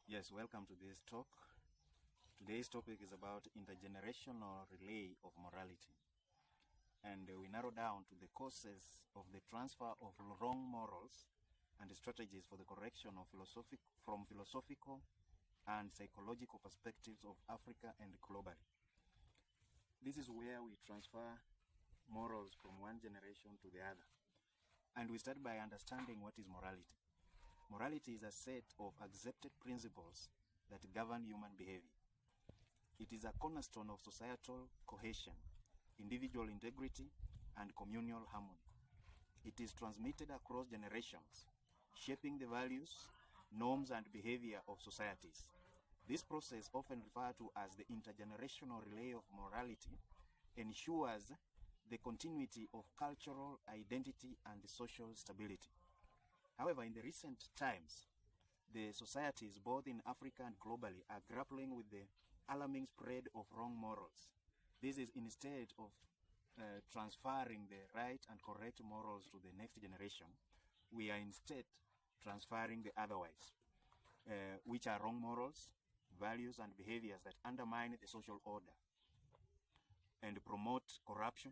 Yes, welcome to this talk. Today's topic is about intergenerational relay of morality. And we narrow down to the causes of the transfer of wrong morals and the strategies for the correction of from philosophical and psychological perspectives of Africa and globally. This is where we transfer morals from one generation to the other. And we start by understanding what is morality. Morality is a set of accepted principles that govern human behavior. It is a cornerstone of societal cohesion, individual integrity, and communal harmony. It is transmitted across generations, shaping the values, norms, and behavior of societies. This process, often referred to as the intergenerational relay of morality, ensures the continuity of cultural identity and social stability. However, in the recent times, the societies, both in Africa and globally, are grappling with the alarming spread of wrong morals. This is instead of transferring the right and correct morals to the next generation, we are instead transferring the otherwise, which are wrong morals, values, and behaviors that undermine the social order and promote corruption,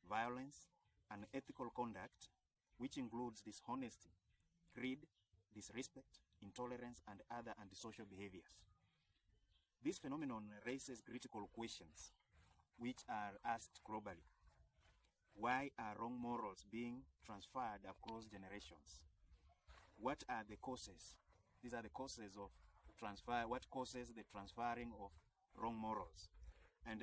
violence, and ethical conduct, which includes dishonesty, greed, disrespect, intolerance, and other antisocial behaviors. This phenomenon raises critical questions, which are asked globally. Why are wrong morals being transferred across generations? What are the causes? These are the causes of transfer. What causes the transferring of wrong morals? And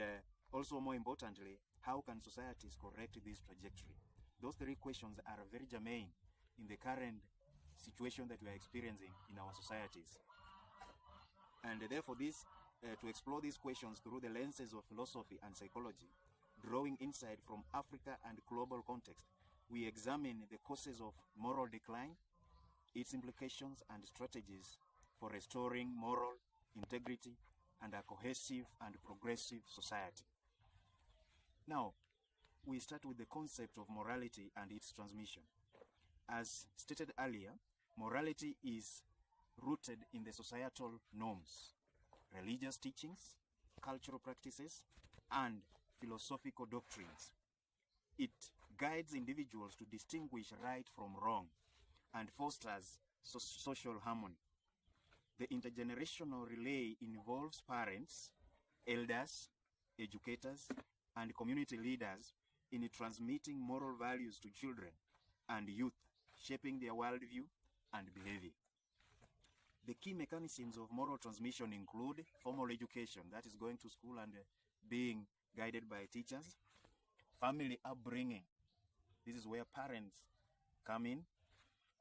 also, more importantly, how can societies correct this trajectory? Those three questions are very germane in the current situation that we are experiencing in our societies. And therefore, to explore these questions through the lenses of philosophy and psychology, drawing insight from Africa and global context, we examine the causes of moral decline, its implications and strategies for restoring moral integrity and a cohesive and progressive society. Now, we start with the concept of morality and its transmission. As stated earlier, morality is rooted in the societal norms, religious teachings, cultural practices, and philosophical doctrines. It guides individuals to distinguish right from wrong and fosters social harmony. The intergenerational relay involves parents, elders, educators, and community leaders in transmitting moral values to children and youth, shaping their worldview and behavior. The key mechanisms of moral transmission include formal education, that is going to school and being guided by teachers, family upbringing, this is where parents come in.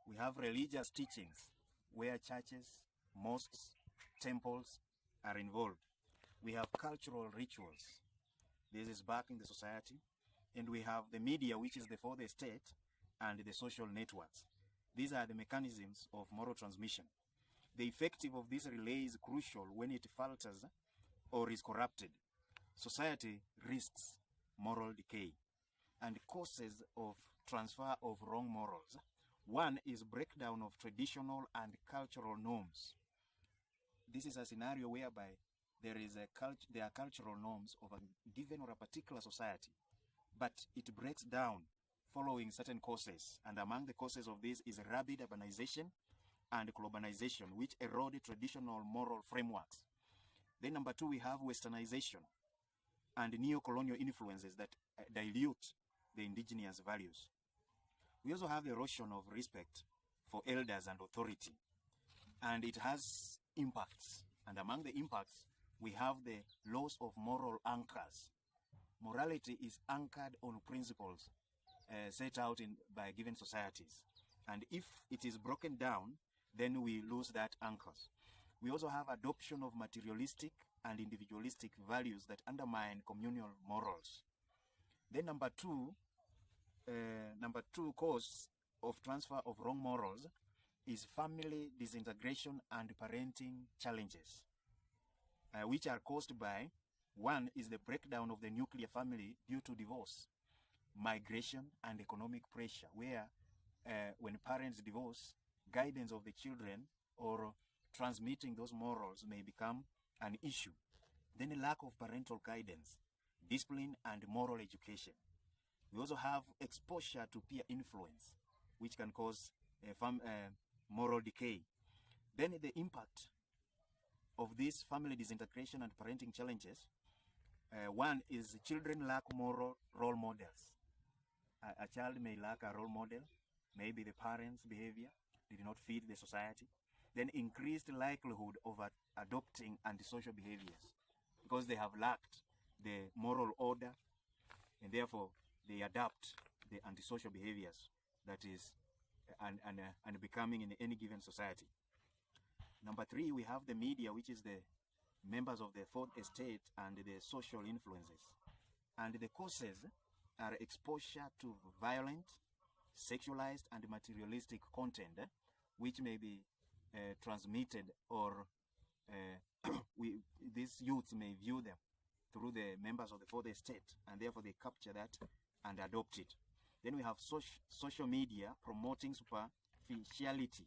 We have religious teachings, where churches, mosques, temples are involved. We have cultural rituals, this is back in the society, and we have the media, which is for the state, and the social networks. These are the mechanisms of moral transmission. The effective of this relay is crucial when it falters or is corrupted. Society risks moral decay. And causes of transfer of wrong morals. One is breakdown of traditional and cultural norms. This is a scenario whereby there are cultural norms of a given or a particular society, but it breaks down following certain causes, and among the causes of this is rapid urbanization and globalization, which erode traditional moral frameworks. Then number two, we have westernization and neo-colonial influences that dilute the indigenous values. We also have the erosion of respect for elders and authority, and it has impacts. And among the impacts, we have the loss of moral anchors. Morality is anchored on principles set out by given societies. And if it is broken down, then we lose that anchors. We also have adoption of materialistic and individualistic values that undermine communal morals. Then number two cause of transfer of wrong morals is family disintegration and parenting challenges, which are caused by, one is the breakdown of the nuclear family due to divorce, migration, and economic pressure, where when parents divorce, guidance of the children or transmitting those morals may become an issue. Then a lack of parental guidance, discipline, and moral education. We also have exposure to peer influence, which can cause moral decay. Then the impact of this family disintegration and parenting challenges. One is children lack moral role models. A child may lack a role model. Maybe the parents' behavior did not fit the society. Then increased likelihood of adopting antisocial behaviors because they have lacked the moral order, and therefore they adapt the antisocial behaviors that is and becoming in any given society. Number three, we have the media, which is the members of the fourth estate and the social influences. And the causes are exposure to violent, sexualized, and materialistic content, which may be transmitted, or these youths may view them through the members of the fourth estate, and therefore they capture that and adopt it. Then we have social media promoting superficiality,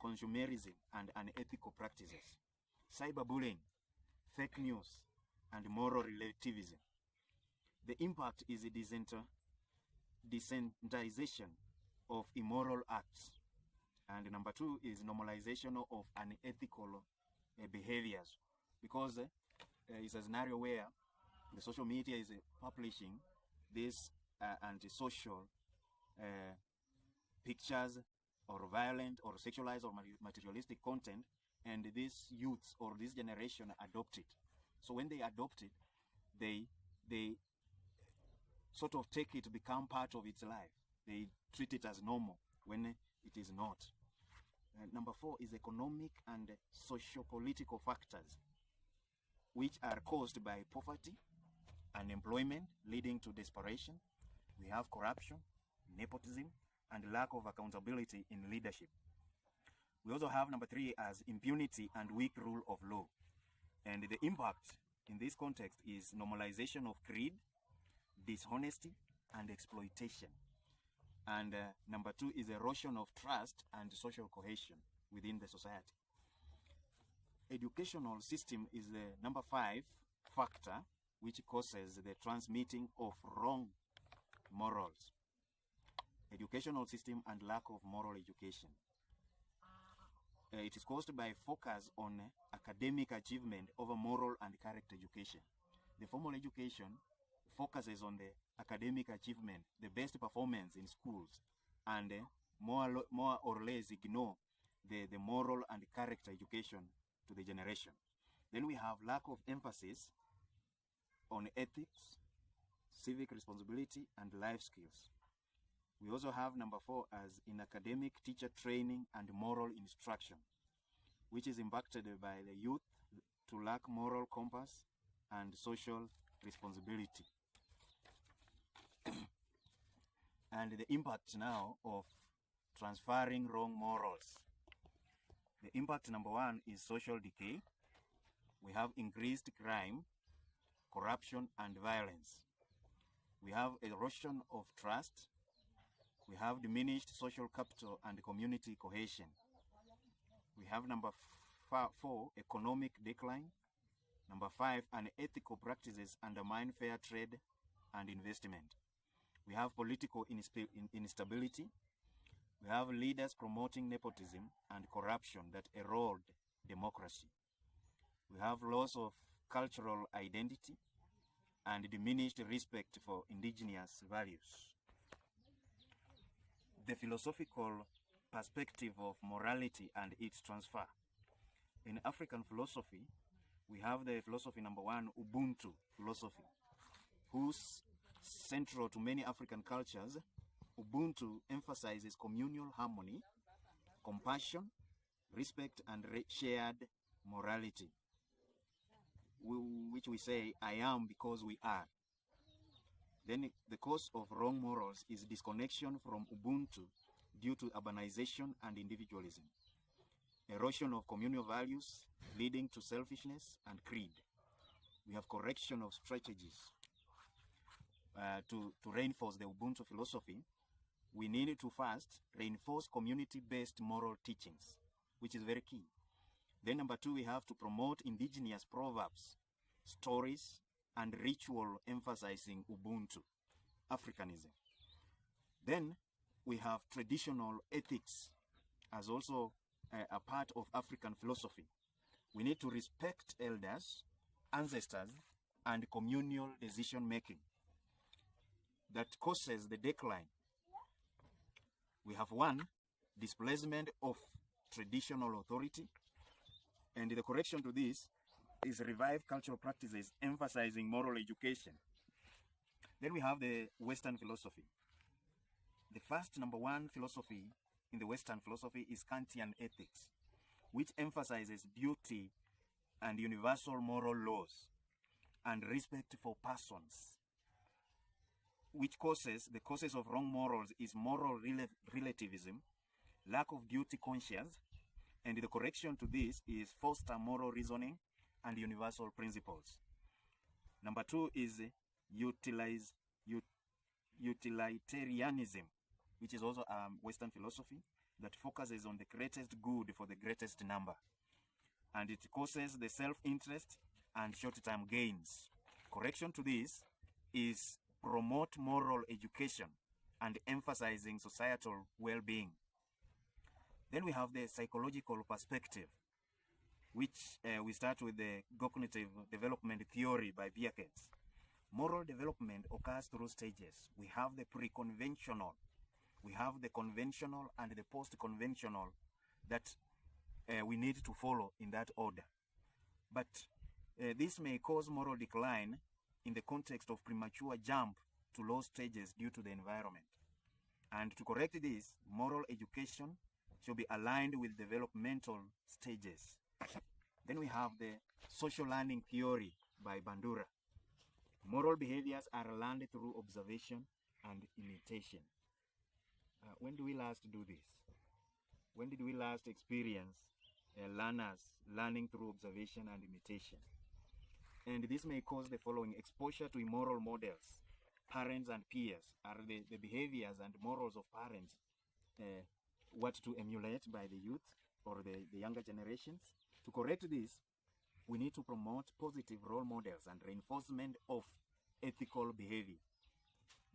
consumerism, and unethical practices, cyberbullying, fake news, and moral relativism. The impact is a desensitization of immoral acts. And number two is normalization of unethical behaviors, because it's a scenario where the social media is publishing these antisocial pictures or violent or sexualized or materialistic content, and these youths or this generation adopt it. So when they adopt it, they sort of take it to become part of its life. They treat it as normal when it is not. Number four is economic and socio-political factors, which are caused by poverty, unemployment leading to desperation. We have corruption, nepotism, and lack of accountability in leadership. We also have number three as impunity and weak rule of law. And the impact in this context is normalization of greed, dishonesty, and exploitation. And number two is erosion of trust and social cohesion within the society. Educational system is the number five factor which causes the transmitting of wrong morals. Educational system and lack of moral education. It is caused by focus on academic achievement over moral and character education. The formal education focuses on the academic achievement, the best performance in schools, and more or less ignore the moral and character education to the generation. Then we have lack of emphasis on ethics, civic responsibility, and life skills. We also have number four as in academic teacher training and moral instruction, which is impacted by the youth to lack moral compass and social responsibility. And the impact now of transferring wrong morals. The impact number one is social decay. We have increased crime, corruption, and violence. We have erosion of trust. We have diminished social capital and community cohesion. We have number four, economic decline. Number five, unethical practices undermine fair trade and investment. We have political instability. We have leaders promoting nepotism and corruption that erode democracy. We have loss of cultural identity and diminished respect for indigenous values. The philosophical perspective of morality and its transfer. In African philosophy, we have the philosophy number one, Ubuntu philosophy, whose central to many African cultures, Ubuntu emphasizes communal harmony, compassion, respect, and shared morality, which we say, I am because we are. Then the cause of wrong morals is disconnection from Ubuntu due to urbanization and individualism, erosion of communal values leading to selfishness and greed. We have correction of strategies to reinforce the Ubuntu philosophy. We need to first reinforce community-based moral teachings, which is very key. Then number 2, we have to promote indigenous proverbs, stories, and ritual emphasizing Ubuntu, Africanism. Then we have traditional ethics as also a part of African philosophy. We need to respect elders, ancestors, and communal decision making that causes the decline. We have 1, displacement of traditional authority, and the correction to this is revive cultural practices emphasizing moral education. Then we have the Western philosophy. The first number 1 philosophy in the Western philosophy is Kantian ethics, which emphasizes beauty and universal moral laws and respect for persons, which causes the causes of wrong morals is moral relativism, lack of duty conscience, and the correction to this is foster moral reasoning and universal principles. Number 2 is utilitarianism, which is also Western philosophy that focuses on the greatest good for the greatest number, and it causes the self-interest and short-term gains. Correction to this is promote moral education and emphasizing societal well-being. Then we have the psychological perspective, which we start with the cognitive development theory by Bierkens. Moral development occurs through stages. We have the pre-conventional, we have the conventional, and the post-conventional that we need to follow in that order. But this may cause moral decline in the context of premature jump to low stages due to the environment. And to correct this, moral education should be aligned with developmental stages. Then we have the social learning theory by Bandura. Moral behaviors are learned through observation and imitation. When do we last do this? When did we last experience learners learning through observation and imitation? And this may cause the following: exposure to immoral models. Parents and peers are the behaviors and morals of parents, what to emulate by the youth or the younger generations. To correct this, we need to promote positive role models and reinforcement of ethical behavior.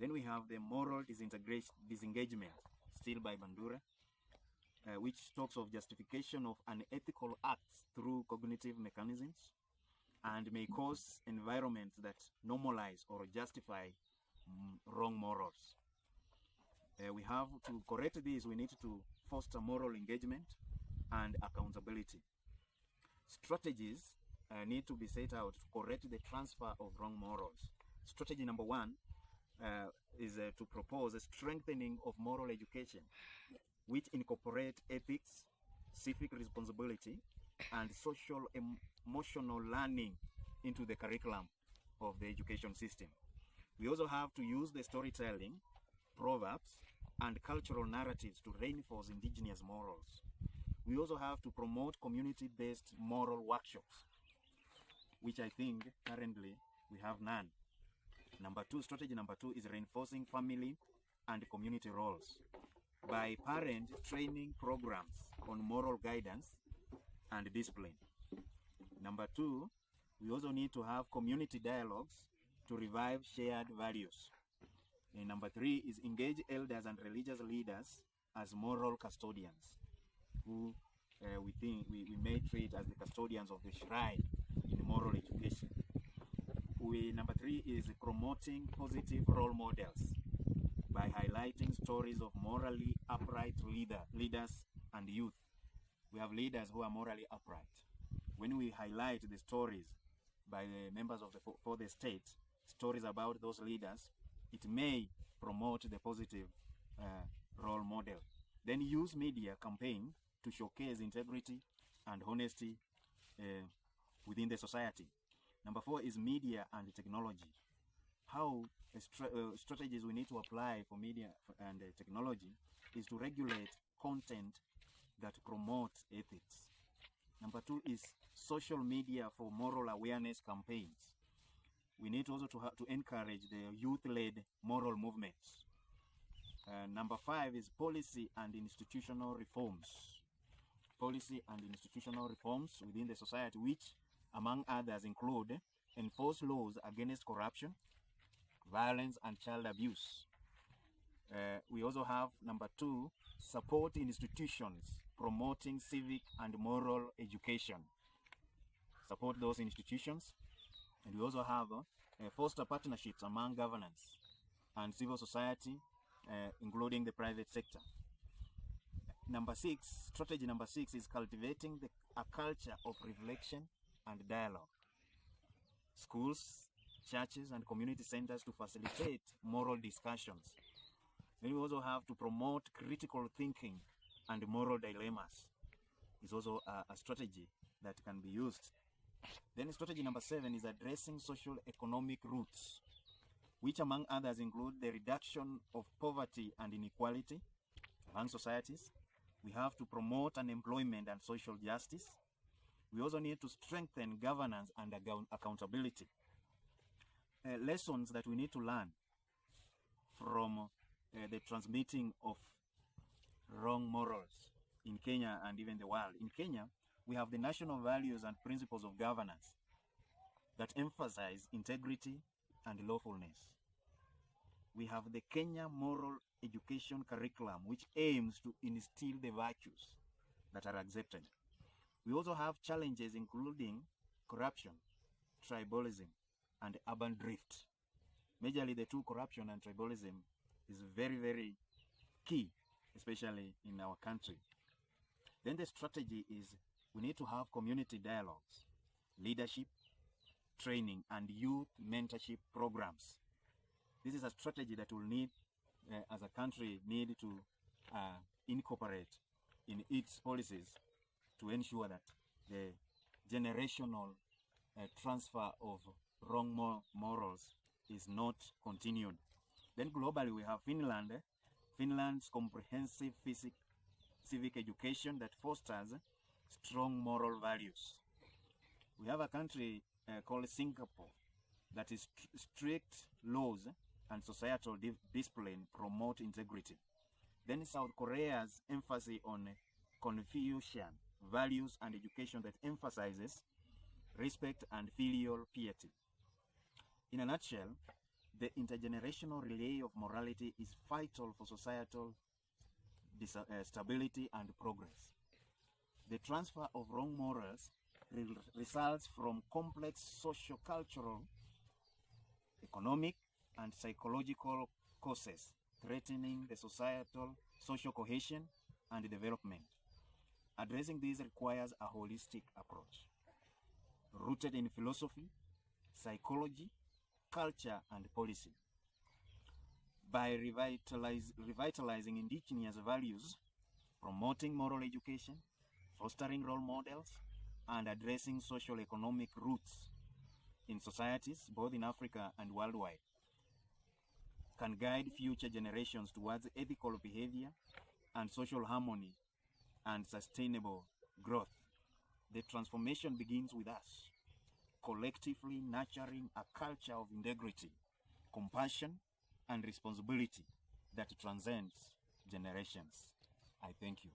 Then we have the moral disengagement, still by Bandura, which talks of justification of unethical acts through cognitive mechanisms and may cause environments that normalize or justify wrong morals. We have to correct this, we need to foster moral engagement and accountability. Strategies need to be set out to correct the transfer of wrong morals. Strategy number 1 is to propose a strengthening of moral education, which incorporate ethics, civic responsibility, and social emotional learning into the curriculum of the education system. We also have to use the storytelling, proverbs, and cultural narratives to reinforce indigenous morals. We also have to promote community-based moral workshops, which I think currently we have none. Strategy number 2 is reinforcing family and community roles by parent training programs on moral guidance and discipline. Number 2, we also need to have community dialogues to revive shared values. And number 3 is engage elders and religious leaders as moral custodians, who we may treat as the custodians of the shrine in moral education. Number 3 is promoting positive role models by highlighting stories of morally upright leaders and youth. We have leaders who are morally upright. When we highlight the stories by the members of for the state, stories about those leaders, it may promote the positive role model. Then use media campaign to showcase integrity and honesty within the society. Number 4 is media and technology. How strategies we need to apply for media and technology is to regulate content that promotes ethics. Number 2 is social media for moral awareness campaigns. We need also to encourage the youth-led moral movements. Number 5 is policy and institutional reforms. policy and institutional reforms within the society, which, among others, include enforce laws against corruption, violence, and child abuse. We also have number 2, support institutions promoting civic and moral education. Support those institutions. And we also have foster partnerships among governance and civil society, including the private sector. Strategy number 6 is cultivating a culture of reflection and dialogue. Schools, churches, and community centers to facilitate moral discussions. Then we also have to promote critical thinking and moral dilemmas. It's also a strategy that can be used. Then strategy number 7 is addressing social economic roots, which among others include the reduction of poverty and inequality among societies. We have to promote unemployment and social justice. We also need to strengthen governance and accountability. Lessons that we need to learn from the transmitting of wrong morals in Kenya and even the world. In Kenya, we have the national values and principles of governance that emphasize integrity and lawfulness. We have the Kenya Moral Education Curriculum, which aims to instill the virtues that are accepted. We also have challenges including corruption, tribalism, and urban drift. Majorly the two, corruption and tribalism, is very, very key, especially in our country. Then the strategy is we need to have community dialogues, leadership, training, and youth mentorship programs. This is a strategy that will need, as a country, need to incorporate in its policies to ensure that the generational transfer of wrong morals is not continued. Then globally we have Finland. Finland's comprehensive civic education that fosters strong moral values. We have a country called Singapore that is strict laws and societal discipline promote integrity. Then South Korea's emphasis on Confucian values and education that emphasizes respect and filial piety. In a nutshell, the intergenerational relay of morality is vital for societal stability and progress. The transfer of wrong morals results from complex socio-cultural, economic, and psychological causes threatening the societal social cohesion and development. Addressing these requires a holistic approach, rooted in philosophy, psychology, culture, and policy. By revitalizing indigenous values, promoting moral education, fostering role models, and addressing social economic roots in societies, both in Africa and worldwide, can guide future generations towards ethical behavior and social harmony and sustainable growth. The transformation begins with us, collectively nurturing a culture of integrity, compassion, and responsibility that transcends generations. I thank you.